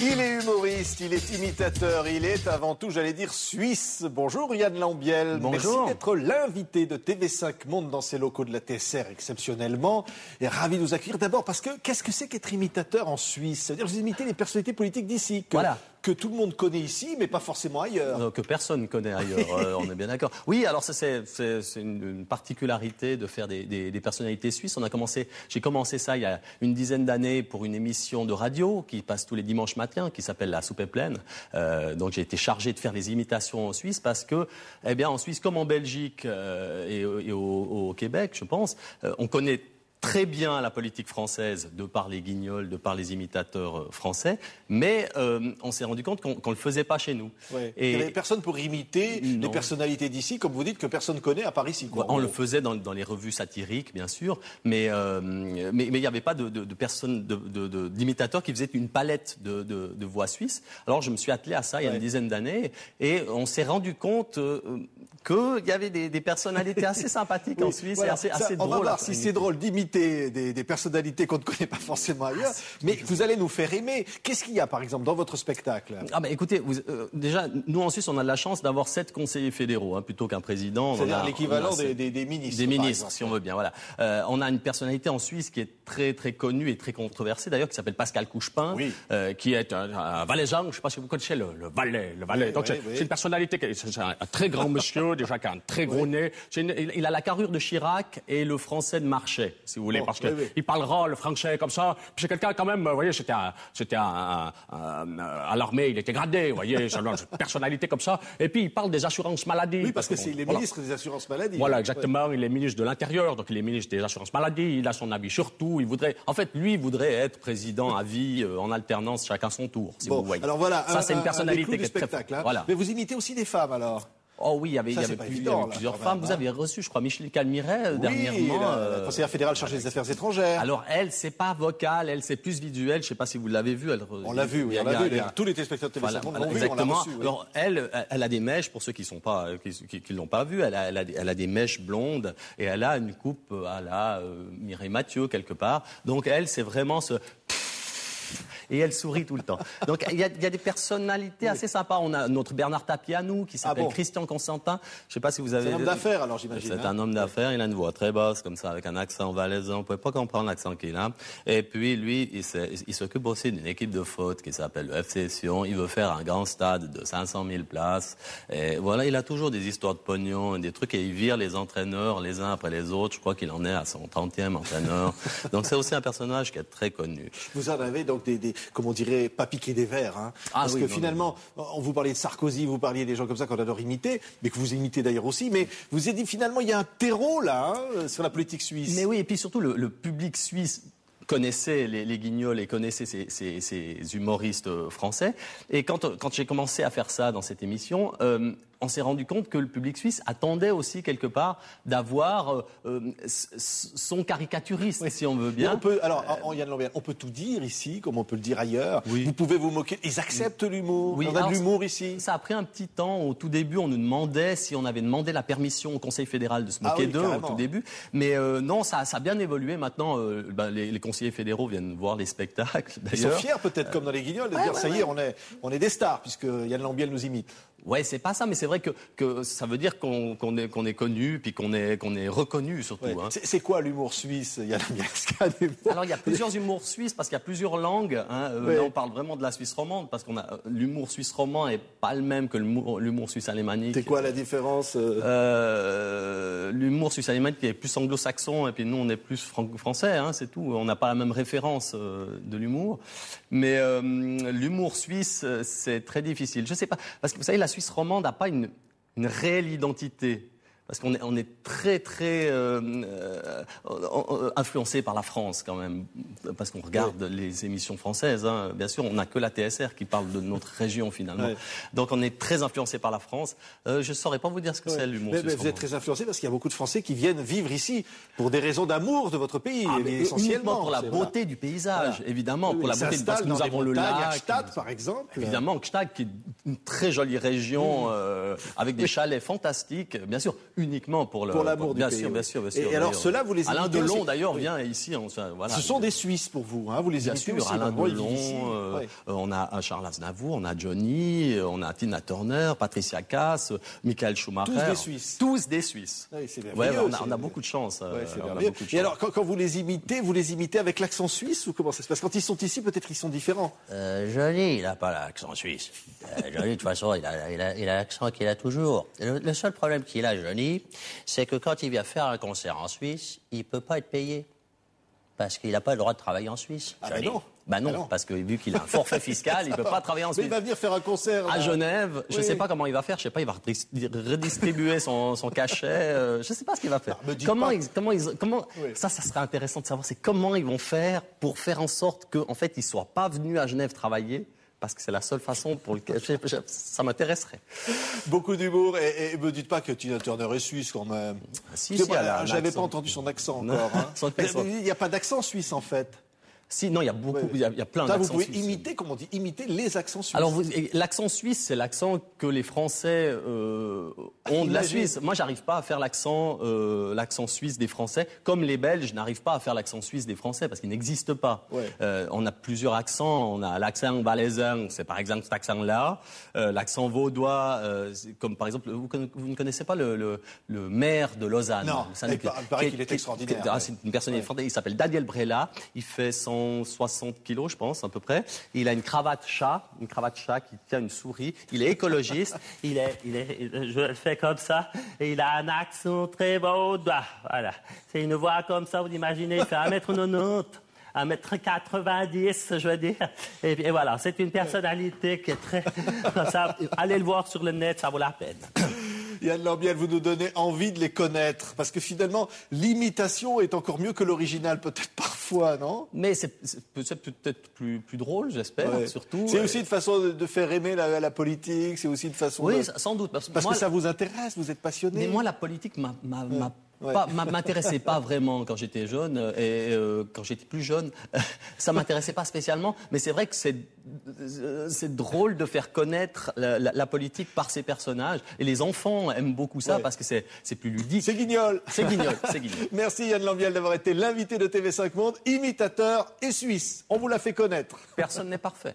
Il est humoriste, il est imitateur, il est avant tout, j'allais dire, suisse. Bonjour Yann Lambiel. Bonjour. Merci d'être l'invité de TV5 Monde dans ses locaux de la TSR exceptionnellement. Et ravi de vous accueillir d'abord parce que qu'est-ce que c'est qu'être imitateur en Suisse? Ça veut dire que vous imitez les personnalités politiques d'ici, que tout le monde connaît ici, mais pas forcément ailleurs. Que personne ne connaît ailleurs, on est bien d'accord. Oui, alors c'est une particularité de faire des personnalités suisses. J'ai commencé ça il y a une dizaine d'années pour une émission de radio qui passe tous les dimanches matins, qui s'appelle La Soupe est pleine. Donc j'ai été chargé de faire les imitations en Suisse parce que, eh bien, en Suisse comme en Belgique et au Québec, je pense, on connaît très bien la politique française de par les guignols, de par les imitateurs français, mais on s'est rendu compte qu'on ne le faisait pas chez nous. Ouais. Et il n'y avait personne pour imiter les personnalités d'ici, comme vous dites, que personne ne connaît à part ici. On le faisait dans les revues satiriques, bien sûr, mais il n'y avait pas de personne, d'imitateurs qui faisaient une palette de voix suisses. Alors je me suis attelé à ça il y a une dizaine d'années, et on s'est rendu compte qu'il y avait des personnalités assez sympathiques en Suisse, et assez drôles. On va voir si c'est drôle d'imiter des personnalités qu'on ne connaît pas forcément ailleurs, mais vous allez nous faire aimer. Qu'est-ce qu'il y a, par exemple, dans votre spectacle? Écoutez, déjà, nous en Suisse, on a de la chance d'avoir 7 conseillers fédéraux, plutôt qu'un président. C'est-à-dire l'équivalent des ministres. Des ministres, si on veut bien, voilà. On a une personnalité en Suisse qui est très, très connue et très controversée, d'ailleurs, qui s'appelle Pascal Couchepin, qui est un Valaisan. Je ne sais pas si vous connaissez le Valais. Donc, c'est une personnalité, c'est un très grand monsieur, déjà qui a un très gros nez. Il a la carrure de Chirac et le français de Marchais, si vous voulez, parce qu'il parlera le français comme ça. Puis c'est quelqu'un quand même, vous voyez, à l'armée, il était gradé, vous voyez, c'est une personnalité comme ça. Et puis il parle des assurances maladie. Oui, parce que c'est les ministres des assurances maladie. Voilà, exactement. Il est ministre de l'Intérieur, donc il est ministre des assurances maladie. Il a son avis sur tout. Lui voudrait être président à vie, en alternance, chacun son tour, si vous voyez. Alors voilà, ça c'est une personnalité qui est très forte. Voilà. Mais vous imitez aussi des femmes, alors? Oh oui, il y avait plusieurs femmes. Vous avez reçu, je crois, Michel Calmiret dernièrement. La conseillère fédérale chargée des affaires étrangères. Alors elle, c'est pas vocal, elle c'est plus visuel. Je sais pas si vous l'avez vu. On l'a vu, oui, on l'a vu. Tous les téléspectateurs de l'ont vu, on l'a reçu. Alors elle a des mèches, pour ceux qui l'ont pas vu. Elle a des mèches blondes et elle a une coupe à la Mireille Mathieu quelque part. Donc elle, c'est vraiment ce... Et elle sourit tout le temps. Donc il y a des personnalités assez sympas. On a notre Bernard Tapie à nous, qui s'appelle Christian Constantin. Je sais pas si vous avez... C'est un homme d'affaires, alors j'imagine. C'est un homme d'affaires. Il a une voix très basse, comme ça, avec un accent valaisan. On pouvait pas comprendre l'accent qu'il a. Et puis lui, il s'occupe aussi d'une équipe de foot qui s'appelle le FC Sion. Il veut faire un grand stade de 500 000 places. Et voilà, il a toujours des histoires de pognon, des trucs, et il vire les entraîneurs les uns après les autres. Je crois qu'il en est à son 30e entraîneur. Donc c'est aussi un personnage qui est très connu. Vous en avez donc comme on dirait, pas piquer des verres. Hein. Parce que finalement, on vous parliez de Sarkozy, vous parliez des gens comme ça qu'on adore imiter, mais que vous imitez d'ailleurs aussi. Mais vous avez dit finalement, il y a un terreau là, sur la politique suisse. Mais oui, et puis surtout, le public suisse connaissait les guignols et connaissait ces humoristes français. Et quand j'ai commencé à faire ça dans cette émission, on s'est rendu compte que le public suisse attendait aussi quelque part d'avoir son caricaturiste, si on veut bien. Yann Lambiel, on peut tout dire ici, comme on peut le dire ailleurs. Oui. Vous pouvez vous moquer. Ils acceptent l'humour. Oui. On a de l'humour ici. Ça a pris un petit temps. Au tout début, on nous demandait si on avait demandé la permission au Conseil fédéral de se moquer d'eux au tout début. Mais non, ça a bien évolué. Maintenant, les conseillers fédéraux viennent voir les spectacles. Ils sont fiers, peut-être, comme dans les guignols, de dire ça y est, on est des stars, puisque Yann Lambiel nous imite. Ouais, c'est pas ça, mais c'est vrai que ça veut dire qu'on est connu, puis qu'on est reconnu surtout. Ouais. Hein. C'est quoi l'humour suisse, Yann Lambiel? Alors il y a plusieurs humours suisses parce qu'il y a plusieurs langues. Hein. Là, on parle vraiment de la Suisse romande parce qu'on a l'humour suisse roman est pas le même que l'humour suisse alémanique. C'est quoi la différence? L'humour suisse alémanique est plus anglo-saxon et puis nous on est plus français. Hein, c'est tout. On n'a pas la même référence de l'humour, mais l'humour suisse c'est très difficile. Je sais pas parce que vous savez la Suisse romande n'a pas une réelle identité. Parce qu'on est très, très influencé par la France quand même, parce qu'on regarde les émissions françaises. Hein. Bien sûr, on n'a que la TSR qui parle de notre région finalement. Ouais. Donc on est très influencé par la France. Je ne saurais pas vous dire ce que c'est l'humour suisse. Mais vous êtes très influencé parce qu'il y a beaucoup de Français qui viennent vivre ici pour des raisons d'amour de votre pays, essentiellement. Pour la beauté du paysage, évidemment. Pour la beauté parce que nous avons le lac. Gstaad, par exemple. Évidemment, Gstaad qui est une très jolie région avec des chalets fantastiques. Bien sûr, uniquement pour l'amour du pays. Bien sûr. Et alors, ceux-là, vous les imitez Alain Delon, d'ailleurs, vient ici. Voilà. Ce sont des Suisses pour vous, hein, vous les imitez aussi. Alain Delon, on a Charles Aznavour, on a Johnny, on a Tina Turner, Patricia Cass, Michael Schumacher. Tous des Suisses. Oui, c'est on a beaucoup de chance. Et alors, quand vous les imitez avec l'accent suisse ou comment ça se passe? Quand ils sont ici, peut-être ils sont différents. Johnny, il n'a pas l'accent suisse. Johnny, de toute façon, il a l'accent qu'il a toujours. Le seul problème qu'il a, Johnny, c'est que quand il vient faire un concert en Suisse, il ne peut pas être payé. Parce qu'il n'a pas le droit de travailler en Suisse. Non, parce que vu qu'il a un forfait fiscal, il ne peut pas travailler en Suisse. Mais il va venir faire un concert à Genève. Je ne sais pas comment il va faire. Je ne sais pas, il va redistribuer son cachet. Je ne sais pas ce qu'il va faire. Ça serait intéressant de savoir. C'est comment ils vont faire pour faire en sorte qu'en fait, ils ne soient pas venus à Genève travailler. Parce que c'est la seule façon pour laquelle ça m'intéresserait. Beaucoup d'humour et me dites pas que Tina Turner est suisse quand même. J'avais pas entendu son accent encore. Hein. Il n'y a pas d'accent suisse en fait. Si, non, il y a beaucoup, il y a plein d'accents. Vous pouvez imiter, comment on dit, imiter les accents suisses. Alors, l'accent suisse, c'est l'accent que les Français ont de la Suisse. Moi, j'arrive pas à faire l'accent suisse des Français, comme les Belges n'arrivent pas à faire l'accent suisse des Français parce qu'il n'existe pas. On a plusieurs accents. On a l'accent valaisan, c'est par exemple cet accent-là. L'accent vaudois, comme par exemple, vous ne connaissez pas le maire de Lausanne. Non, il paraît qu'il est extraordinaire. C'est une personne française. Il s'appelle Daniel Brella. Il fait 160 kilos, je pense, à peu près. Il a une cravate chat qui tient une souris. Il est écologiste. Je le fais comme ça. Et il a un accent très vaudois. Voilà. C'est une voix comme ça, vous imaginez. Il fait 1m90. 1m90, je veux dire. Et voilà, c'est une personnalité qui est très... ça, allez le voir sur le net, ça vaut la peine. Yann Lambiel, vous nous donnez envie de les connaître. Parce que finalement, l'imitation est encore mieux que l'original, peut-être parfois, non? Mais c'est peut-être plus drôle, j'espère, surtout. C'est aussi une façon de faire aimer la politique, c'est aussi une façon Oui, sans doute. Parce que ça vous intéresse, vous êtes passionné. Mais moi, la politique m'intéressait pas vraiment quand j'étais jeune et quand j'étais plus jeune, ça m'intéressait pas spécialement. Mais c'est vrai que c'est drôle de faire connaître la politique par ces personnages. Et les enfants aiment beaucoup ça parce que c'est plus ludique. C'est guignol. C'est guignol. Merci Yann Lambiel d'avoir été l'invité de TV5 Monde, imitateur et suisse. On vous l'a fait connaître. Personne n'est parfait.